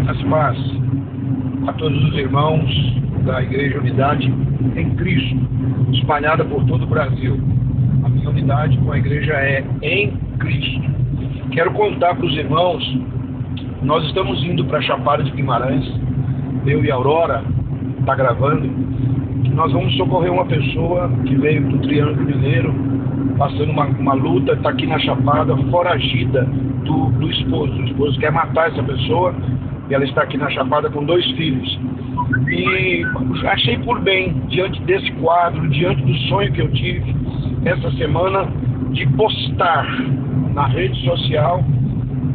As paz a todos os irmãos da Igreja Unidade em Cristo, espalhada por todo o Brasil. A minha unidade com a igreja é em Cristo. Quero contar para os irmãos, nós estamos indo para Chapada de Guimarães, eu e a Aurora, está gravando, que nós vamos socorrer uma pessoa que veio do Triângulo Mineiro, passando uma luta, está aqui na Chapada, foragida do esposo. O esposo quer matar essa pessoa e ela está aqui na Chapada com 2 filhos. E achei por bem, diante desse quadro, diante do sonho que eu tive essa semana, de postar na rede social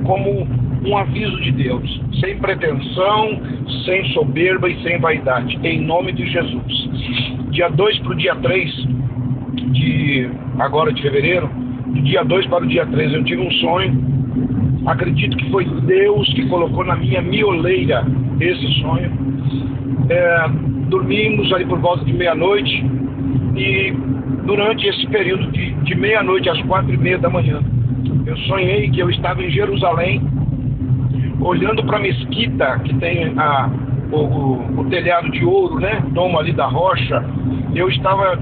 como um aviso de Deus, sem pretensão, sem soberba e sem vaidade, em nome de Jesus. Dia 2 para o dia 3 agora de fevereiro, do dia 2 para o dia 3, eu tive um sonho. Acredito que foi Deus que colocou na minha mioleira esse sonho. Dormimos ali por volta de meia-noite, e durante esse período de meia-noite às 4h30 da manhã, eu sonhei que eu estava em Jerusalém, olhando para a mesquita que tem o telhado de ouro, né? Domo ali da rocha. Eu estava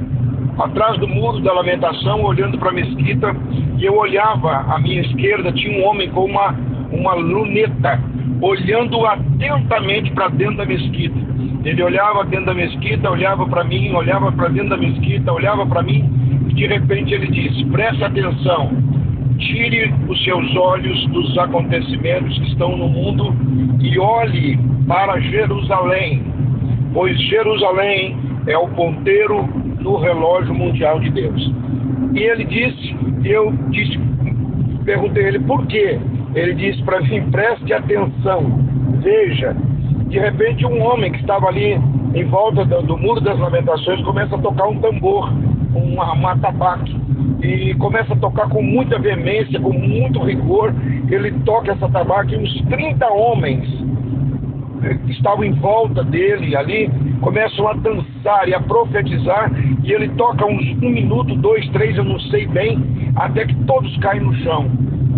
atrás do muro da lamentação, olhando para a mesquita, e eu olhava à minha esquerda, tinha um homem com uma luneta, olhando atentamente para dentro da mesquita. Ele olhava dentro da mesquita, olhava para mim, olhava para dentro da mesquita, olhava para mim, e de repente ele disse: preste atenção, tire os seus olhos dos acontecimentos que estão no mundo e olhe para Jerusalém, pois Jerusalém é o ponteiro no relógio mundial de Deus. E ele disse, perguntei a ele por quê. Ele disse para mim: preste atenção, veja. De repente um homem que estava ali em volta do Muro das Lamentações começa a tocar um tambor, um atabaque, e começa a tocar com muita veemência, com muito rigor. Ele toca essa atabaque, e uns 30 homens que estavam em volta dele ali começam a dançar e a profetizar, e ele toca uns 1 minuto, 2, 3, eu não sei bem, até que todos caem no chão,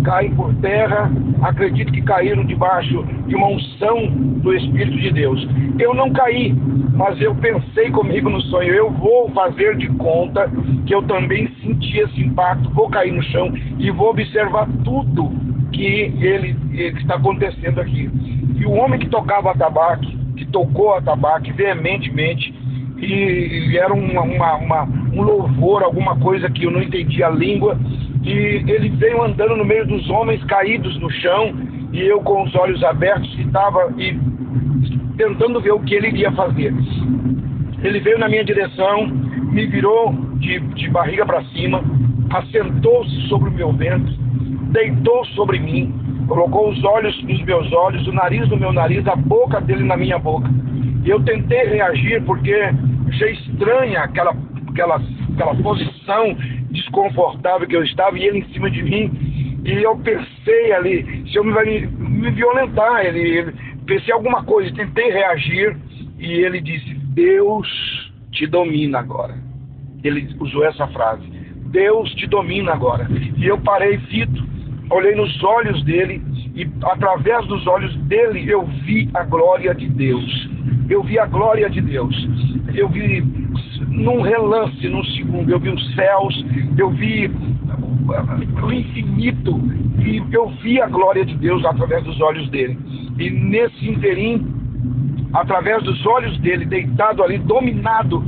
caem por terra. Acredito que caíram debaixo de uma unção do Espírito de Deus. Eu não caí, mas eu pensei comigo no sonho: eu vou fazer de conta que eu também senti esse impacto, vou cair no chão e vou observar tudo que está acontecendo aqui. E o homem que tocava atabaque, que tocou atabaque veementemente, e era um louvor, alguma coisa que eu não entendia a língua, e ele veio andando no meio dos homens caídos no chão, e eu com os olhos abertos estava tentando ver o que ele iria fazer. Ele veio na minha direção, me virou de barriga para cima, assentou-se sobre o meu ventre, deitou sobre mim, colocou os olhos nos meus olhos, o nariz no meu nariz, a boca dele na minha boca. E eu tentei reagir porque achei estranha aquela posição desconfortável que eu estava, e ele em cima de mim. E eu pensei ali, se eu vai me violentar, pensei alguma coisa, tentei reagir, e ele disse: Deus te domina agora. Ele usou essa frase: Deus te domina agora. E eu parei fito, olhei nos olhos dele, e através dos olhos dele eu vi a glória de Deus. Eu vi a glória de Deus. Eu vi num relance, num segundo, eu vi os céus, eu vi o infinito, e eu vi a glória de Deus através dos olhos dele. E nesse interim, através dos olhos dele, deitado ali, dominado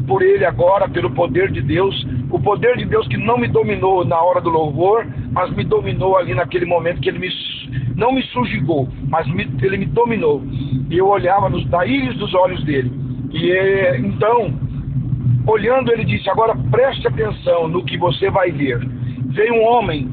por ele agora, pelo poder de Deus, o poder de Deus que não me dominou na hora do louvor, mas me dominou ali naquele momento, que ele não me subjugou, mas ele me dominou. E eu olhava na íris dos olhos dele. E então, olhando, ele disse: agora preste atenção no que você vai ver. Veio um homem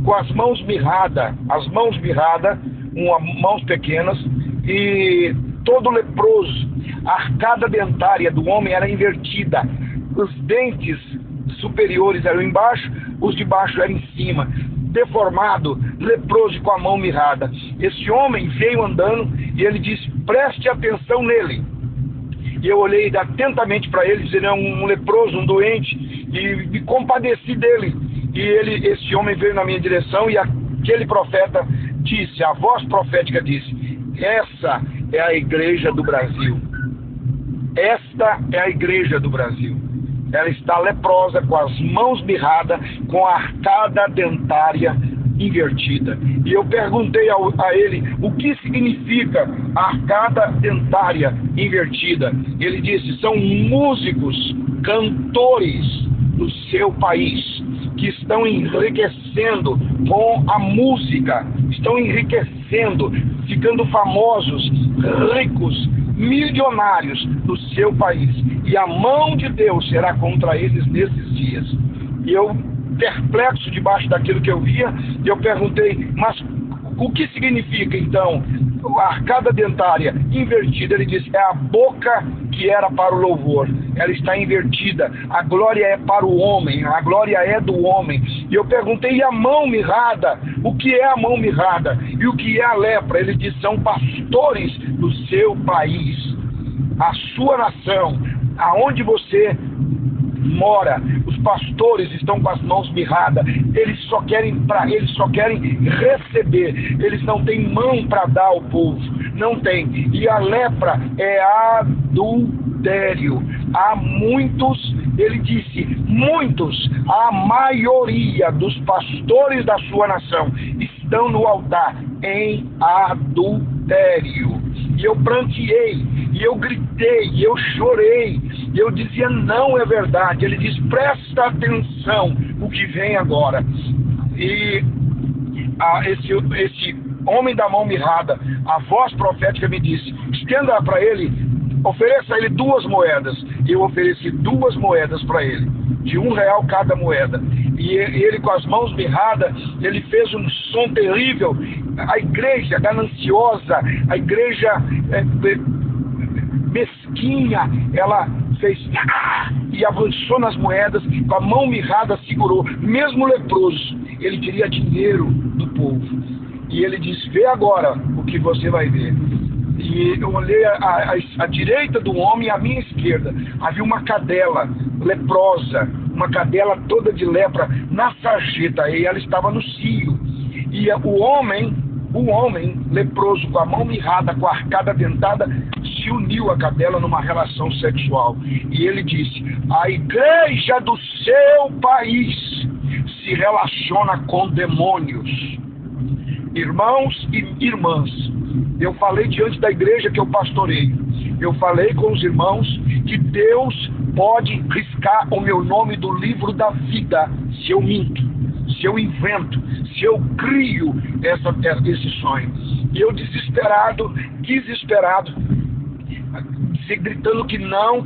com as mãos mirradas, mãos pequenas, e todo leproso. A arcada dentária do homem era invertida, os dentes superiores eram embaixo, os de baixo eram em cima, deformado, leproso, com a mão mirrada. Esse homem veio andando, e ele disse: preste atenção nele. E eu olhei atentamente para ele, dizendo: é um leproso, um doente, e me compadeci dele. E esse homem veio na minha direção, e aquele profeta disse, a voz profética disse: Essa é a igreja do Brasil. Esta é a igreja do Brasil. Ela está leprosa, com as mãos mirradas, com a arcada dentária invertida. E eu perguntei a ele o que significa arcada dentária invertida. Ele disse: são músicos, cantores do seu país, que estão enriquecendo com a música, estão enriquecendo, ficando famosos, ricos, milionários no seu país. E a mão de Deus será contra eles nesses dias. E eu, perplexo debaixo daquilo que eu via, eu perguntei: mas o que significa então a arcada dentária invertida? Ele disse: é a boca que era para o louvor, ela está invertida, a glória é para o homem, a glória é do homem. E eu perguntei: e a mão mirrada? O que é a mão mirrada? E o que é a lepra? Ele disse: são pastores do seu país, a sua nação, aonde você mora. Os pastores estão com as mãos mirradas, eles só querem receber, eles não têm mão para dar ao povo, não tem. E a lepra é adultério. Há muitos, ele disse, muitos, a maioria dos pastores da sua nação estão no altar em adultério. E eu pranteei, e eu gritei, e eu chorei, e eu dizia: não é verdade. Ele diz: presta atenção o que vem agora. E esse homem da mão mirrada, a voz profética me disse: estenda para ele, ofereça a ele 2 moedas. E eu ofereci 2 moedas para ele, de R$1 cada moeda. E ele, com as mãos mirradas, ele fez um som terrível. A igreja gananciosa, a igreja mesquinha, ela fez e avançou nas moedas, com a mão mirrada segurou. Mesmo leproso, ele queria dinheiro do povo. E ele disse: vê agora o que você vai ver. E eu olhei à direita do homem e à minha esquerda. Havia uma cadela leprosa, uma cadela toda de lepra na sarjeta, e ela estava no cio. E o homem leproso, com a mão mirrada, com a arcada dentada, se uniu à cadela numa relação sexual. E ele disse: a igreja do seu país se relaciona com demônios. Irmãos e irmãs, eu falei diante da igreja que eu pastoreio, eu falei com os irmãos que Deus pode riscar o meu nome do livro da vida se eu minto, se eu invento, se eu crio esse sonho. E eu desesperado, gritando que não,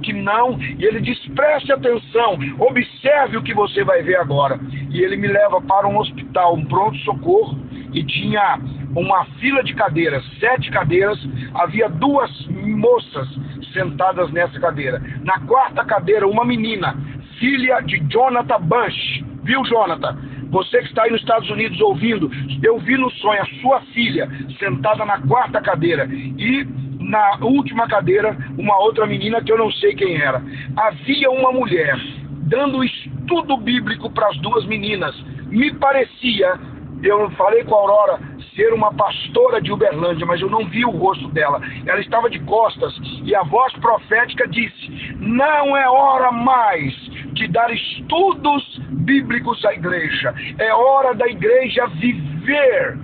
e ele diz: preste atenção, observe o que você vai ver agora. E ele me leva para um hospital, um pronto-socorro, e tinha uma fila de cadeiras, 7 cadeiras, havia 2 moças sentadas nessa cadeira. Na 4ª cadeira, uma menina, filha de Jonathan Bunch. Viu, Jonathan? Você que está aí nos Estados Unidos ouvindo, eu vi no sonho a sua filha sentada na 4ª cadeira. E na última cadeira, uma outra menina que eu não sei quem era. Havia uma mulher dando estudo bíblico para as 2 meninas. Me parecia, eu falei com a Aurora, ser uma pastora de Uberlândia, mas eu não vi o rosto dela. Ela estava de costas e a voz profética disse: não é hora mais de dar estudos bíblicos à igreja. É hora da igreja viver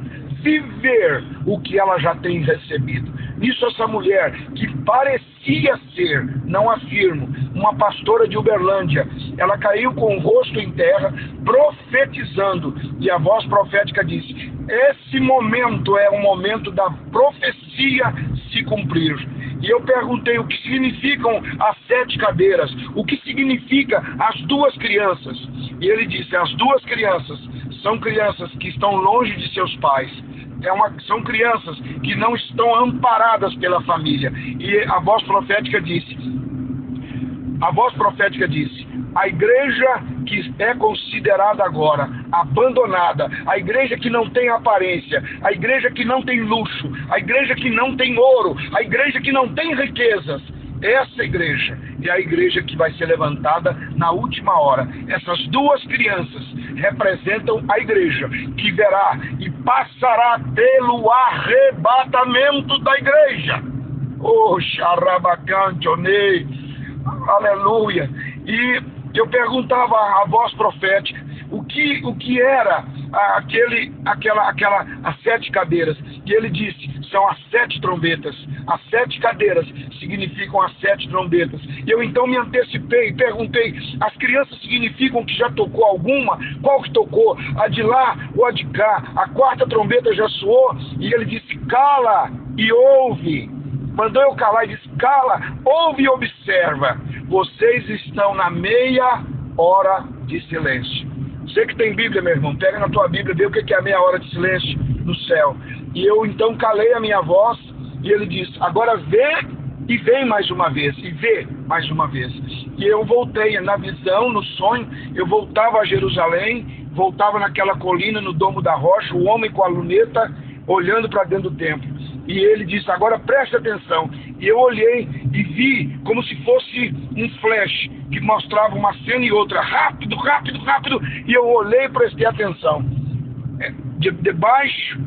o que ela já tem recebido. Nisso, essa mulher, que parecia ser, não afirmo, uma pastora de Uberlândia, ela caiu com o rosto em terra, profetizando, e a voz profética disse: esse momento é o momento da profecia se cumprir. E eu perguntei o que significam as 7 cadeiras, o que significa as 2 crianças. E ele disse: as 2 crianças são crianças que estão longe de seus pais. São crianças que não estão amparadas pela família. E a voz profética disse: a igreja que é considerada agora abandonada, a igreja que não tem aparência, a igreja que não tem luxo, a igreja que não tem ouro, a igreja que não tem riquezas, essa igreja é a igreja que vai ser levantada na última hora. Essas 2 crianças representam a igreja, que verá e passará pelo arrebatamento da igreja. Oh, xarabacantionei, aleluia. E eu perguntava à voz profética o que era as 7 cadeiras. E ele disse: são as 7 trombetas. As 7 cadeiras significam as 7 trombetas. E eu então me antecipei e perguntei: as crianças significam que já tocou alguma? Qual que tocou? A de lá ou a de cá? A 4ª trombeta já soou? E ele disse: cala e ouve. Mandou eu calar e disse: cala, ouve e observa. Vocês estão na meia hora de silêncio. Você que tem Bíblia, meu irmão, pega na tua Bíblia, vê o que é a meia hora de silêncio no céu. E eu então calei a minha voz e ele disse: agora vê e vem mais uma vez, e vê mais uma vez. E eu voltei na visão, no sonho, eu voltava a Jerusalém, voltava naquela colina, no Domo da Rocha, o homem com a luneta, olhando para dentro do templo. E ele disse: agora preste atenção. E eu olhei e vi como se fosse um flash, que mostrava uma cena e outra, rápido, rápido, rápido. E eu olhei e prestei atenção. Debaixo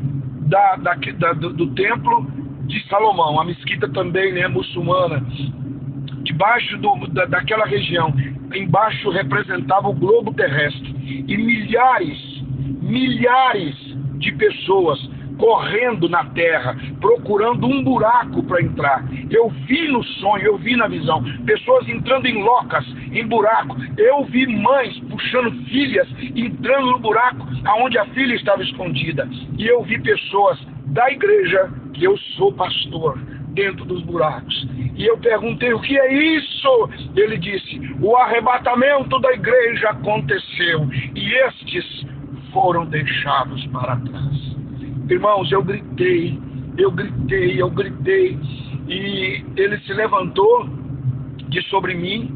do templo de Salomão, a mesquita também, né, muçulmana, debaixo daquela região, embaixo representava o globo terrestre. E milhares de pessoas correndo na terra, procurando um buraco para entrar. Eu vi no sonho, eu vi na visão, pessoas entrando em locas, em buraco. Eu vi mães puxando filhas, entrando no buraco aonde a filha estava escondida. E eu vi pessoas da igreja, que eu sou pastor, dentro dos buracos. E eu perguntei: o que é isso? Ele disse: o arrebatamento da igreja aconteceu e estes foram deixados para trás. Irmãos, eu gritei, e ele se levantou de sobre mim,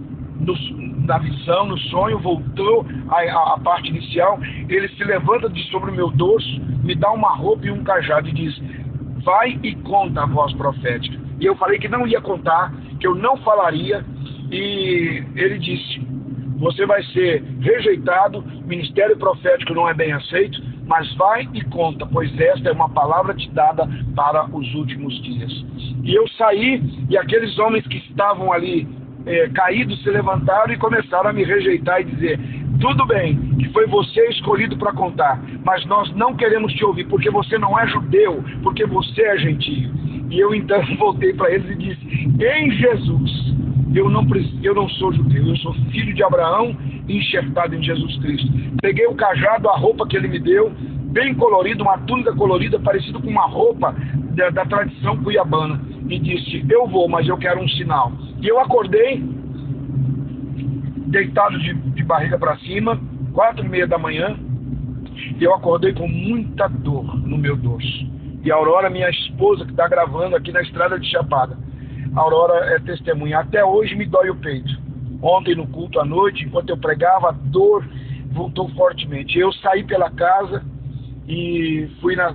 na visão, no sonho, voltou à parte inicial. Ele se levanta de sobre o meu dorso, me dá uma roupa e um cajado e diz: vai e conta a voz profética. E eu falei que não ia contar, que eu não falaria, e ele disse: você vai ser rejeitado, ministério profético não é bem aceito, mas vai e conta, pois esta é uma palavra te dada para os últimos dias. E eu saí, e aqueles homens que estavam ali caídos se levantaram e começaram a me rejeitar e dizer: tudo bem, que foi você escolhido para contar, mas nós não queremos te ouvir, porque você não é judeu, porque você é gentio. E eu então voltei para eles e disse: em Jesus, eu não sou judeu, eu sou filho de Abraão, enxertado em Jesus Cristo. Peguei o cajado, a roupa que ele me deu, bem colorida, uma túnica colorida, parecida com uma roupa da tradição cuiabana, e disse: eu vou, mas eu quero um sinal. E eu acordei, deitado de barriga para cima, 4:30 da manhã, e eu acordei com muita dor no meu dorso. E a Aurora, minha esposa, que está gravando aqui na estrada de Chapada, a Aurora é testemunha. Até hoje me dói o peito. Ontem no culto à noite, enquanto eu pregava, a dor voltou fortemente. Eu saí pela casa e fui na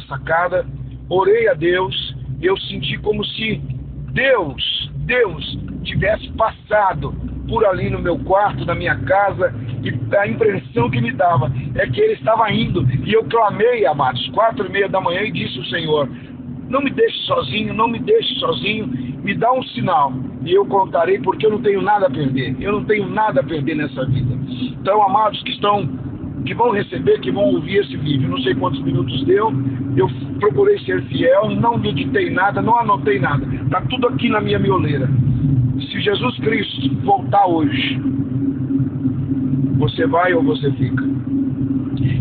sacada, orei a Deus. Eu senti como se Deus tivesse passado por ali no meu quarto, na minha casa, e a impressão que me dava é que ele estava indo. E eu clamei, amados, 4:30 da manhã, e disse ao Senhor: não me deixe sozinho, não me deixe sozinho, me dá um sinal, e eu contarei, porque eu não tenho nada a perder, eu não tenho nada a perder nessa vida. Então, amados que vão receber, que vão ouvir esse vídeo, não sei quantos minutos deu, eu procurei ser fiel, não digitei nada, não anotei nada, está tudo aqui na minha mioleira. Se Jesus Cristo voltar hoje, você vai ou você fica?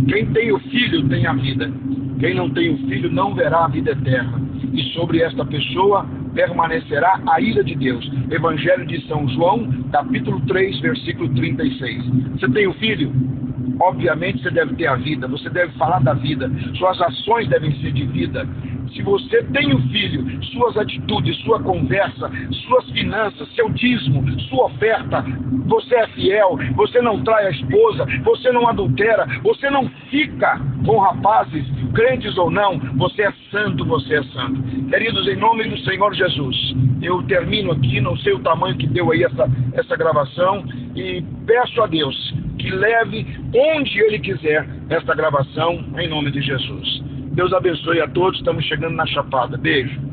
Quem tem o Filho tem a vida. Quem não tem o Filho não verá a vida eterna. E sobre esta pessoa permanecerá a ira de Deus. Evangelho de São João, capítulo 3, versículo 36. Você tem o Filho? Obviamente você deve ter a vida. Você deve falar da vida. Suas ações devem ser de vida. Se você tem o Filho, suas atitudes, sua conversa, suas finanças, seu dízimo, sua oferta, você é fiel, você não trai a esposa, você não adultera, você não fica com rapazes, crentes ou não, você é santo, você é santo. Queridos, em nome do Senhor Jesus, eu termino aqui, não sei o tamanho que deu aí essa gravação, e peço a Deus que leve onde Ele quiser, esta gravação, em nome de Jesus. Deus abençoe a todos, estamos chegando na Chapada. Beijo.